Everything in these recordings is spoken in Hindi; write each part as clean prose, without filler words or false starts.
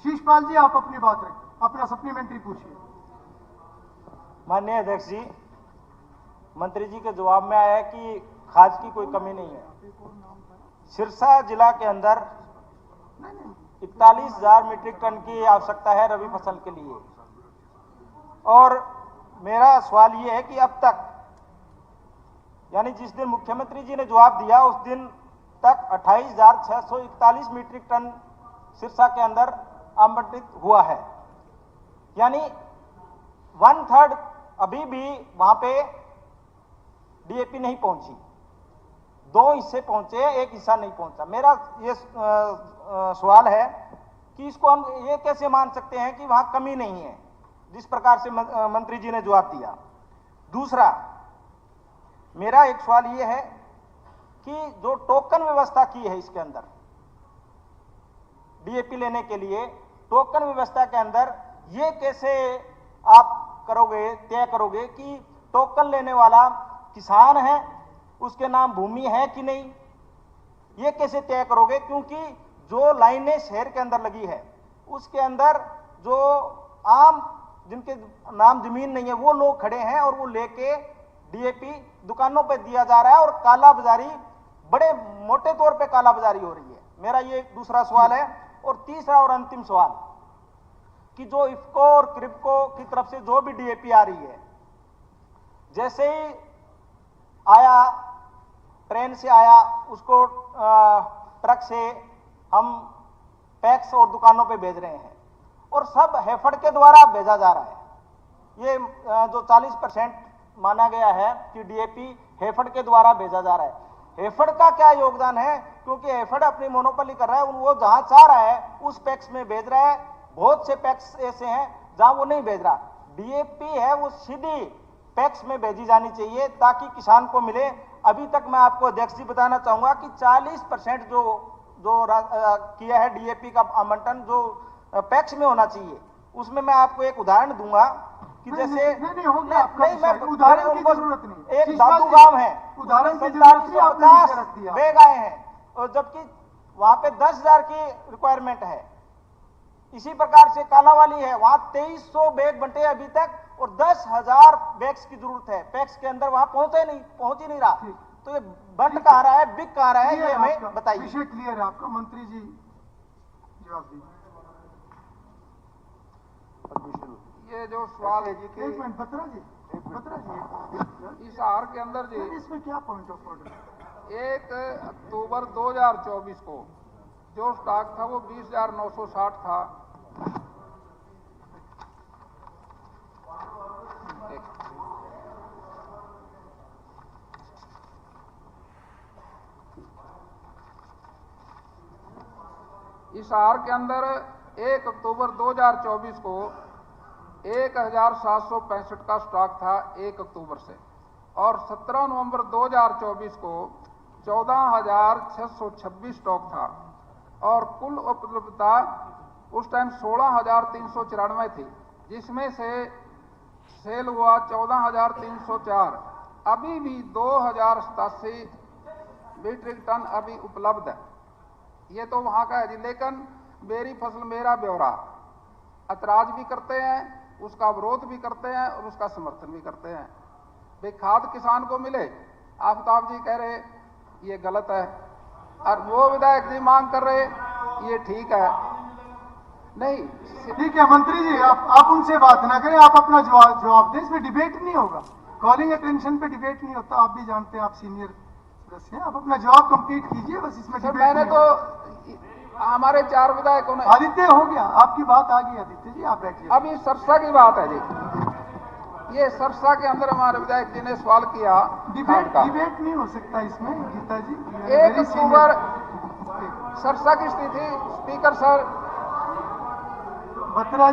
शीशपाल जी आप अपनी बात रखें, अपना सप्लीमेंट्री पूछिए। माननीय अध्यक्ष जी, मंत्री जी के जवाब में आया है कि खाद की कोई कमी नहीं है। सिरसा जिला के अंदर 41,000 मीट्रिक टन की आवश्यकता है रबी फसल के लिए। और मेरा सवाल ये है कि अब तक, यानी जिस दिन मुख्यमंत्री जी ने जवाब दिया उस दिन तक 28,641 मीट्रिक टन सिरसा के अंदर आवंटित हुआ है, यानी 1/3 अभी भी वहां पे डीएपी नहीं पहुंची। 2 हिस्से पहुंचे, 1 हिस्सा नहीं पहुंचा। मेरा ये सवाल है कि इसको हम ये कैसे मान सकते हैं कि वहां कमी नहीं है, जिस प्रकार से मंत्री जी ने जवाब दिया। दूसरा मेरा एक सवाल ये है कि जो टोकन व्यवस्था की है इसके अंदर डीएपी लेने के लिए, टोकन व्यवस्था के अंदर ये कैसे आप तय करोगे कि टोकन लेने वाला किसान है, उसके नाम भूमि है कि नहीं, ये कैसे तय करोगे? क्योंकि जो लाइनें शहर के अंदर लगी है उसके अंदर जो आम जिनके नाम जमीन नहीं है वो लोग खड़े हैं और वो लेके डीएपी दुकानों पे दिया जा रहा है और काला बाजारी, बड़े मोटे तौर पे काला बाजारी हो रही है। मेरा ये दूसरा सवाल है। और तीसरा और अंतिम सवाल कि जो इफको और क्रिप्को की तरफ से जो भी डीएपी आ रही है, जैसे ही आया, ट्रेन से आया, उसको ट्रक से हम पैक्स और दुकानों पे भेज रहे हैं और सब हेफड़ के द्वारा भेजा जा रहा है। ये जो 40% माना गया है कि डीएपी हेफड़ के द्वारा भेजा जा रहा है, हेफड़ का क्या योगदान है? क्योंकि हेफड़ अपनी मोनोपोली कर रहा है, वो जहां चाह रहा है उस पैक्स में भेज रहा है। बहुत से पैक्स ऐसे हैं जहां वो नहीं भेज रहा। डीएपी है वो सीधी पैक्स में भेजी जानी चाहिए ताकि किसान को मिले। अभी तक मैं आपको अध्यक्ष जी बताना चाहूंगा कि 40% जो किया है डीएपी का आवंटन जो पैक्स में होना चाहिए, उसमें मैं आपको एक उदाहरण दूंगा कि जैसे नहीं होगा आपका मैं उदाहरण की जरूरत नहीं। एक दादू गांव है, उदाहरण की जरूरत नहीं, आपने नीचे रख दिया। बैग आए हैं और जबकि वहां पे 10,000 की रिक्वायरमेंट है। इसी प्रकार से कालावाली है, वहां 2300 बैग बंटे अभी तक और 10,000 बैग्स की जरूरत है। पैक्स के अंदर वहां पहुंच ही नहीं रहा। तो ये बंट कहाँ रहा है, बिक कहाँ रहा है, ये हमें बताइए। विषय क्लियर है आपका, मंत्री जी जवाब दीजिए। ये जो सवाल है जी कि एक मिनट बत्रा जी इस आहार के अंदर जी इसमें क्या पॉइंट ऑफ ऑर्डर है? 1 अक्टूबर 2024 को जो स्टॉक था वो 20,960 था। इस आहार के अंदर 1 अक्टूबर 2024 को 1,765 का स्टॉक था 1 अक्टूबर से, और 17 नवंबर 2024 को 14,626 स्टॉक था और कुल उपलब्धता उस टाइम 16,394 थी, जिसमें से सेल हुआ 14,304। अभी भी 2,087 मीट्रिक टन अभी उपलब्ध है। ये तो वहां का है जी, लेकिन मेरी फसल मेरा ब्यौरा ऐतराज भी करते हैं, उसका विरोध भी करते हैं और उसका समर्थन भी करते हैं। भाई खाद किसान को मिले, आफ्ताब जी कह रहे ये गलत है और वो विधायक जी मांग कर रहे ये ठीक है। नहीं ठीक है मंत्री जी, आप उनसे बात ना करें, आप अपना जवाब दें। इसमें डिबेट नहीं होगा, कॉलिंग अटेंशन पे डिबेट नहीं होता। आप भी जानते हैं, आप सीनियर सदस्य हैं, आप अपना जवाब कंप्लीट कीजिए बस। इसमें सर मैंने तो हमारे 4 विधायकों ने। आदित्य हो गया, आपकी बात आ गई आदित्य जी, आप बैठिए। अभी सरसा की बात है जी, ये सरसा के अंदर हमारे विधायक जी ने सवाल किया। डिबेट नहीं हो सकता इसमें गीता जी। 1 अक्टूबर सरसा की स्थिति, स्पीकर सर। बत्रा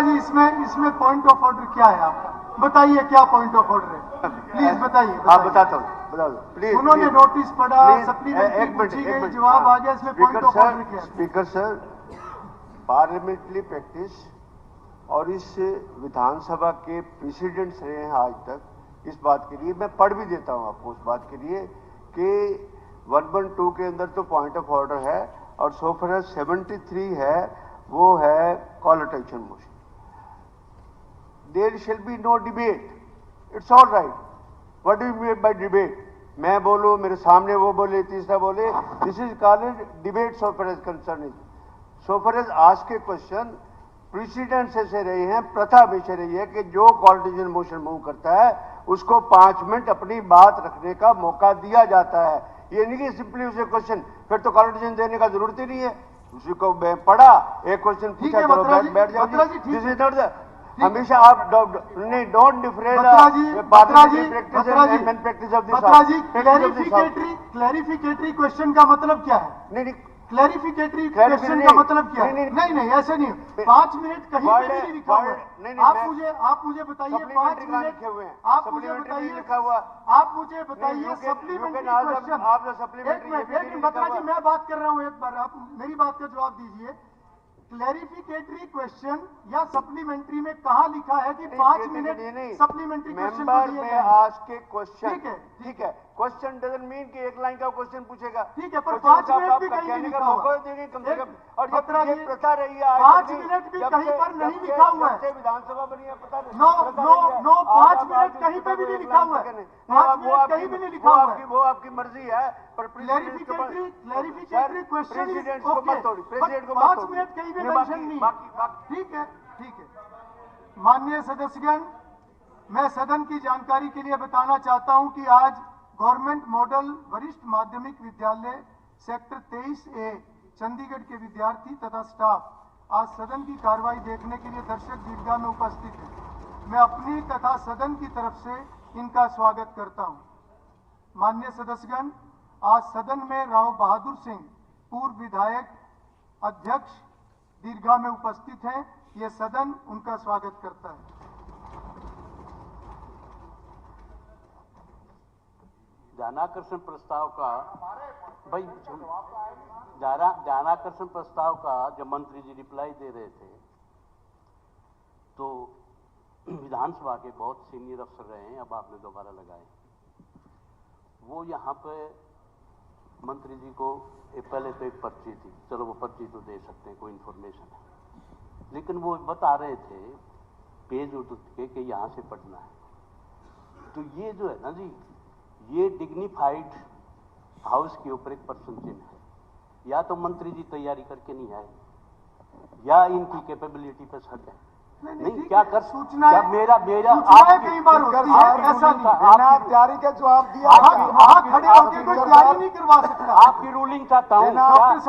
जी इसमें पॉइंट ऑफ ऑर्डर क्या है आपका? बताइए क्या पॉइंट ऑफ ऑर्डर है, प्लीज बताइए। आप बताता हूँ, बता दो प्लीज। उन्होंने नोटिस पढ़ा, सप्लीमेंट्री पूछी गई, जवाब आ गया, इसमें पॉइंट ऑफ ऑर्डर क्या है? स्पीकर सर, पार्लियामेंट्री प्रैक्टिस और इस विधानसभा के प्रेसिडेंट्स रहे हैं आज तक इस बात के लिए, मैं पढ़ भी देता हूं आपको उस बात के लिए कि 112 के अंदर तो पॉइंट ऑफ ऑर्डर है और सो फॉर एज 73 है वो है call attention motion. There shall be no debate, it's all right. What do you mean by debate? मैं बोलूं, मेरे सामने वो बोले, तीसरा बोले, this is called debate so far as concern is. So far as आज के क्वेश्चन प्रेसिडेंट से रहे हैं, प्रथा हमेशा रही है कि जो कॉल अटेंशन मोशन मूव करता है उसको 5 मिनट अपनी बात रखने का मौका दिया जाता है। ये नहीं कि सिंपली उसे क्वेश्चन, फिर तो कॉल अटेंशन देने का जरूरत ही नहीं है। उसी को पढ़ा, एक क्वेश्चन पूछा, चलो बैठ जाओ। दिस इज नॉट द, हमेशा आप नहीं, don't difference practice of this. Clarificatory question का मतलब क्या है? नहीं, क्लैरिफिकेटरी क्वेश्चन का मतलब क्या है? नहीं, ऐसे नहीं। 5 मिनट कहीं पे भी नहीं लिखा हुआ है। आप मुझे बताइए 5 मिनट, आप मुझे बताइए सप्लीमेंट्री क्वेश्चन। एक मिनट बत्रा जी, मैं बात कर रहा हूं, एक बार आप मेरी बात का जवाब दीजिए। क्लैरिफिकेटरी क्वेश्चन या सप्लीमेंट्री में कहा लिखा है कि 5 मिनट सप्लीमेंट्री क्वेश्चन को दिए गए? आज के क्वेश्चन, ठीक है। क्वेश्चन डजंट मीन कि एक लाइन का क्वेश्चन पूछेगा, ठीक है, पर 5 मिनट भी कहीं नहीं लिखा हुआ। कम से कम। और ये प्रथा रही है 5 मिनट भी कहीं पर नहीं लिखा हुआ है। विधानसभा बनी है, पता नहीं। नो 5 मिनट कहीं पे भी नहीं लिखा हुआ है। 5 मिनट कहीं भी नहीं लिखा हुआ है। वो आपकी मर्जी है, पर क्लैरिफिकेटरी क्वेश्चन प्रेसिडेंट को मत तोड़ी, प्रेसिडेंट को मत 5 मिनट कहीं भी मेंशन नहीं है। ठीक है। माननीय सदस्यगण, मैं सदन की जानकारी के लिए बताना चाहता हूं कि आज गवर्नमेंट मॉडल वरिष्ठ माध्यमिक विद्यालय सेक्टर 23A चंडीगढ़ के विद्यार्थी तथा स्टाफ आज सदन की कार्रवाई देखने के लिए दर्शक दीर्घा में उपस्थित हैं। मैं अपनी तथा सदन की तरफ से इनका स्वागत करता हूं। माननीय सदस्यगण, आज सदन में राव बहादुर सिंह पूर्व विधायक अध्यक्ष दीर्घा में उपस्थित हैं। यह सदन उनका स्वागत करता है। ध्यानाकर्षण प्रस्ताव का भाई, ध्यानाकर्षण प्रस्ताव का जब मंत्री जी रिप्लाई दे रहे थे तो विधानसभा के बहुत सीनियर अफसर रहे हैं, अब आपने दोबारा लगाए, वो यहाँ पे मंत्री जी को पहले तो एक पर्ची थी, चलो वो पर्ची तो दे सकते हैं, कोई इन्फॉर्मेशन है, लेकिन वो बता रहे थे पेज उठ के यहाँ से पढ़ना है। तो ये जो है ना जी, ये डिग्निफाइड हाउस के ऊपर एक प्रश्न चिन्ह है। या तो मंत्री जी तैयारी करके नहीं आए या इनकी कैपेबिलिटी पे शक है। नहीं क्या कर सूचना मेरा कई बार होती है, ऐसा नहीं तैयारी का जवाब दिया। वहां खड़े होकर कोई तैयारी नहीं करवा सकता। आपकी रूलिंग चाहता हूँ। डॉक्टर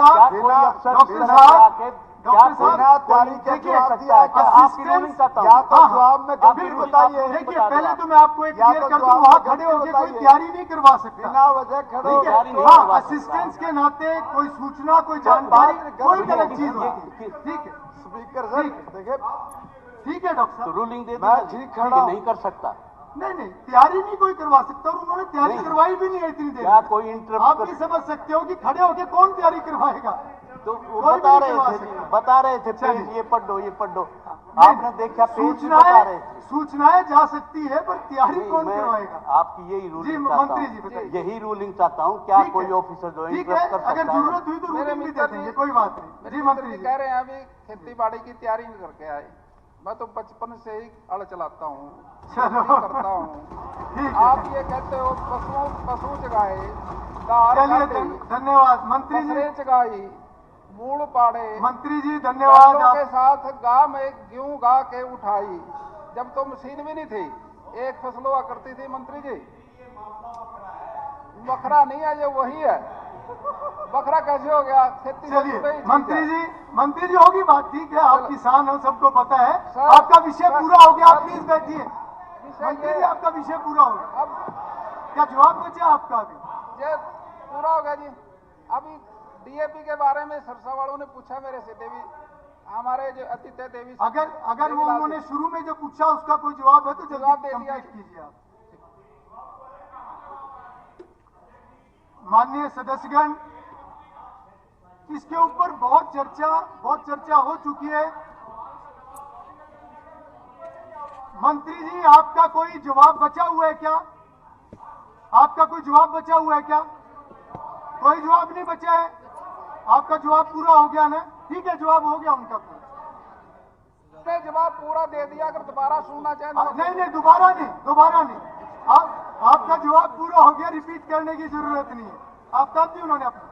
साहब, तैयारी के जवाब दिया है क्या? आपकी रूलिंग चाहता हूँ। या तो जवाब में गंभीर बताइए। देखिए, पहले तो मैं आपको एक क्लियर कर दूं, वहां खड़े होकर कोई तैयारी नहीं करवा सकता। बिना वजह खड़े होकर हाँ, असिस्टेंट्स के नाते कोई सूचना, कोई जानकारी, कोई गलत चीज होती है। ठीक है स्पीकर सर, देखिए ठीक है डॉक्टर तो साहब, रूलिंग दे मैं ठीक खड़ा हूं। नहीं कर सकता। नहीं तैयारी नहीं कोई करवा सकता, और उन्होंने तैयारी करवाई भी नहीं है इतनी देर। क्या कोई इंटरप्ट आप भी समझ सकते हो कि खड़े होकर कौन तैयारी करवाएगा। तो वो बता रहे थे पेज ये पढ़ दो आपने देखा पेज बता रहे थे। सूचनाएं जा सकती है, पर तैयारी कौन करवाएगा? आपकी यही रूलिंग मंत्री जी बताइए। यही रूलिंग चाहता हूँ। क्या कोई ऑफिसर जो ठीक है, अगर जरूरत हुई तो रूलिंग भी दे देंगे, कोई बात नहीं। जी मंत्री जी कह रहे हैं अभी खेती बाड़ी की तैयारी नहीं करके आए। मैं तो बचपन से ही अड़ चलाता हूँ, करता हूँ। आप ये कहते हो पशु जगाए, धन्यवाद मंत्री जी। जगाई, मूल पाड़े, मंत्री जी धन्यवाद। के साथ गांव में गेहूं गा के उठाई, जब तो मशीन भी नहीं थी, एक फसल हुआ करती थी। मंत्री जी बखरा नहीं है, ये वही है। बखरा कैसे हो गया? खेती। चलिए मंत्री जी होगी बात, ठीक है, आप किसान हो, सबको पता है। आपका विषय पूरा हो गया, आप प्लीज बैठिए। मंत्री जी आपका विषय पूरा हो गया। अब क्या जवाब बचा आपका? अभी ये पूरा हो गया जी। अभी डीएपी के बारे में सरसा वालों ने पूछा मेरे से, देवी हमारे जो अतिथि देवी, अगर वो उन्होंने शुरू में जो पूछा उसका कोई जवाब है तो जवाब कंप्लीट कीजिए आप। माननीय सदस्यगण, इसके ऊपर बहुत चर्चा हो चुकी है। मंत्री जी आपका कोई जवाब बचा हुआ है क्या? आपका कोई जवाब बचा हुआ है क्या? कोई जवाब नहीं बचा है। आपका जवाब पूरा हो गया ना? ठीक है, जवाब हो गया उनका पूरा। ने जवाब पूरा दे दिया, अगर दोबारा सुनना चाहें तो नहीं नहीं, दोबारा नहीं। आपका जवाब पूरा हो गया, रिपीट करने की जरूरत नहीं है। आप तब भी उन्होंने अपना,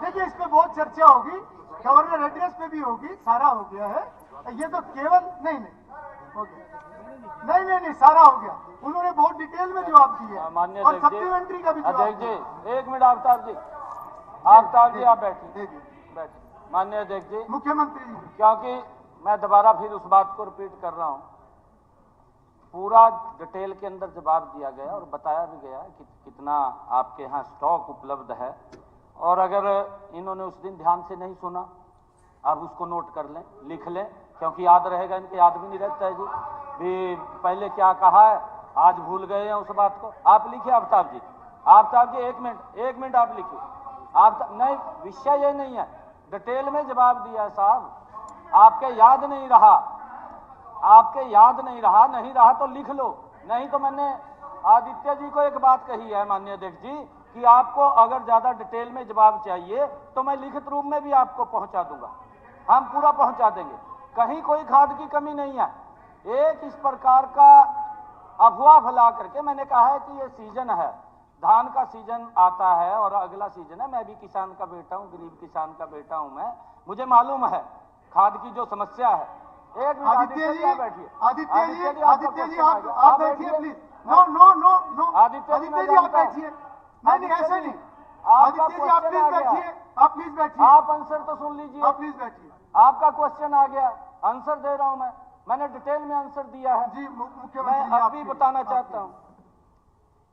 देखिए इस पे बहुत चर्चा होगी, गवर्नर एड्रेस पे भी होगी, सारा हो गया है। ये तो केवल नहीं हो गया, नहीं, सारा हो गया। उन्होंने बहुत डिटेल में जवाब दिया माननीय और अध्यक्ष जी, सप्लीमेंट्री का भी जवाब अध्यक्ष जी दिया। एक मिनट, आफ्ताब जी आप बैठिए। माननीय अध्यक्ष जी, मुख्यमंत्री जी, क्योंकि मैं दोबारा फिर उस बात को रिपीट कर रहा हूं, पूरा डिटेल के अंदर जवाब दिया गया और बताया भी गया कि कितना आपके यहाँ स्टॉक उपलब्ध है। और अगर इन्होंने उस दिन ध्यान से नहीं सुना, आप उसको नोट कर लें, लिख लें, क्योंकि याद रहेगा, इनके याद भी नहीं रहता है जी भी पहले क्या कहा है, आज भूल गए हैं उस बात को। आप लिखिए आफ्ताब जी, एक मिनट आप लिखिए। आप नहीं, विषय ये नहीं है, डिटेल में जवाब दिया है साहब। आपके याद नहीं रहा तो लिख लो। नहीं तो मैंने आदित्य जी को एक बात कही है माननीय अध्यक्ष जी कि आपको अगर ज्यादा डिटेल में जवाब चाहिए तो मैं लिखित रूप में भी आपको पहुंचा दूंगा, हम पूरा पहुंचा देंगे। कहीं कोई खाद की कमी नहीं है। एक इस प्रकार का अफवाह फैला करके मैंने कहा है कि ये सीजन है, धान का सीजन आता है और अगला सीजन है। मैं भी किसान का बेटा हूं, गरीब किसान का बेटा हूं मैं, मुझे मालूम है खाद की जो समस्या है। एक मिनट आदित्य जी, आप बैठिए। आदित्य जी आप बैठिए प्लीज। नो आदित्य जी आप बैठिए। नहीं ऐसे नहीं, आदित्य जी आप प्लीज बैठिए, आप आंसर तो सुन लीजिए। आप प्लीज बैठिए। आपका क्वेश्चन आ गया, आंसर दे रहा हूं मैंने डिटेल में आंसर दिया है जी। मैं मुख्यमंत्री अब भी बताना चाहता हूं,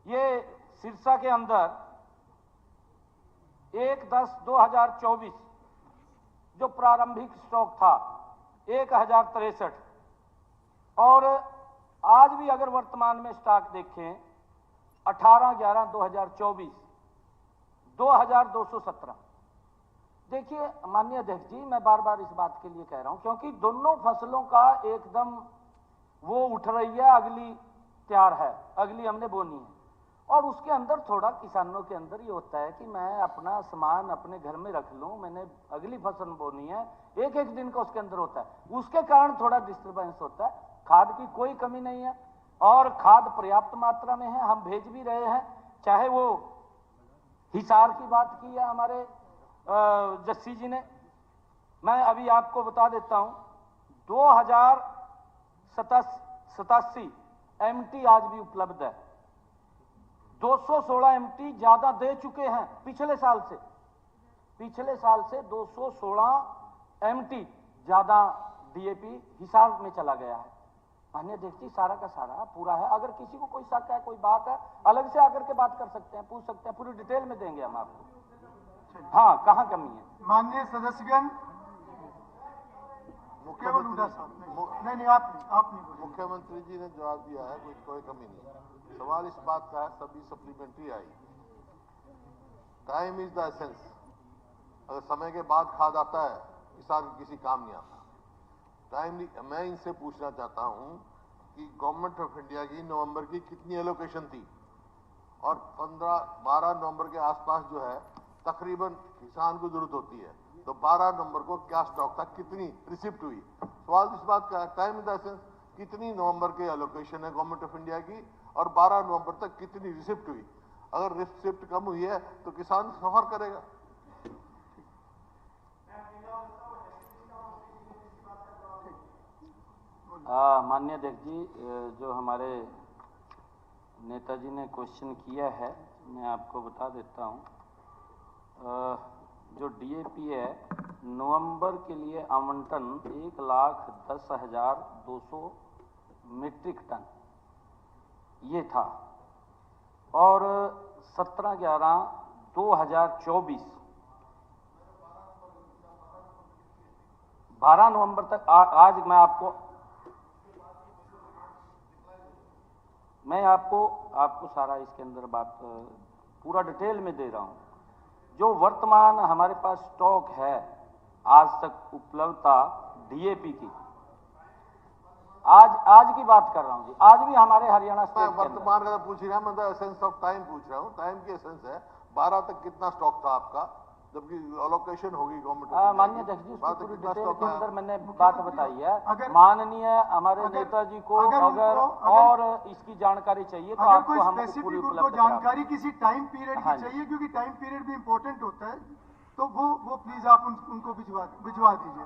ये सिरसा के अंदर 1/10/2024 जो प्रारंभिक स्टॉक था 1063, और आज भी अगर वर्तमान में स्टॉक देखें 18/11/2024 2217। देखिए माननीय अध्यक्ष जी, मैं बार बार इस बात के लिए कह रहा हूं क्योंकि दोनों फसलों का एकदम वो उठ रही है, अगली तैयार है, अगली हमने बोनी है, और उसके अंदर थोड़ा किसानों के अंदर ये होता है कि मैं अपना सामान अपने घर में रख लूं, मैंने अगली फसल बोनी है, एक एक दिन का उसके अंदर होता है, उसके कारण थोड़ा डिस्टर्बेंस होता है। खाद की कोई कमी नहीं है और खाद पर्याप्त मात्रा में है, हम भेज भी रहे हैं। चाहे वो हिसार की बात की है हमारे जस्सी जी ने, मैं अभी आपको बता देता हूं 2087 MT आज भी उपलब्ध है, 216 MT ज्यादा दे चुके हैं पिछले साल से 216 MT ज्यादा DAP हिसार में चला गया है। माननीय अध्यक्ष जी, सारा का सारा पूरा है। अगर किसी को कोई शक है, कोई बात है, अलग से आकर के बात कर सकते हैं, पूछ सकते हैं, पूरी डिटेल में देंगे हम आपको। हाँ, कहाँ कमी है। माननीय सदस्यगण, केवल उधर साहब नहीं, आप नहीं। मुख्यमंत्री जी ने जवाब दिया है, कोई कमी नहीं। सवाल इस बात का है, सभी supplementary I, time is the essence. अगर समय के बाद खाद आता है, किसान किसी काम नहीं आता। टाइमली मैं इनसे पूछना चाहता हूं कि गवर्नमेंट ऑफ इंडिया की नवंबर की कितनी एलोकेशन थी और 15-12 नवंबर के आसपास जो है तकरीबन किसान को जरूरत होती है, तो 12 नवंबर को क्या स्टॉक था, कितनी रिसिप्ट हुई। सवाल इस बात का, टाइम इन द सेंस कितनी नवंबर के एलोकेशन है गवर्नमेंट ऑफ इंडिया की और 12 नवंबर तक कितनी रिसिप्ट हुई। अगर रिसिप्ट कम हुई है तो किसान सफर करेगा। माननीय अध्यक्ष जी, जो हमारे नेताजी ने क्वेश्चन किया है मैं आपको बता देता हूं। जो DAP है नवंबर के लिए आवंटन 1,10,200 मीट्रिक टन ये था, और 17/11/2024 12 नवंबर तक आज मैं आपको सारा इसके अंदर बात पूरा डिटेल में दे रहा हूं। जो वर्तमान हमारे पास स्टॉक है आज तक उपलब्धता DAP की, आज की बात कर रहा हूं जी, आज भी हमारे हरियाणा स्टेट वर्तमान का पूछ रहा हूं, मैं एसेंस ऑफ टाइम पूछ रहा हूं। टाइम की एसेंस है 12 तक कितना स्टॉक था आपका जबकि अलोकेशन होगी गवर्नमेंट। माननीय अध्यक्ष जी, बात पूरी कितना डिटेल स्टॉक के है? अंदर मैंने बात बताई है। अगर- माननीय हमारे अगर- नेताजी को अगर अगर उनको- और इसकी जानकारी चाहिए तो अगर आपको कोई हम पूरी स्पेसिफिक उनको उपलब्ध करा देंगे। जानकारी किसी टाइम पीरियड हाँ की जी। चाहिए, क्योंकि टाइम पीरियड भी इंपॉर्टेंट होता है, तो वो प्लीज आप उनको भिजवा दीजिए।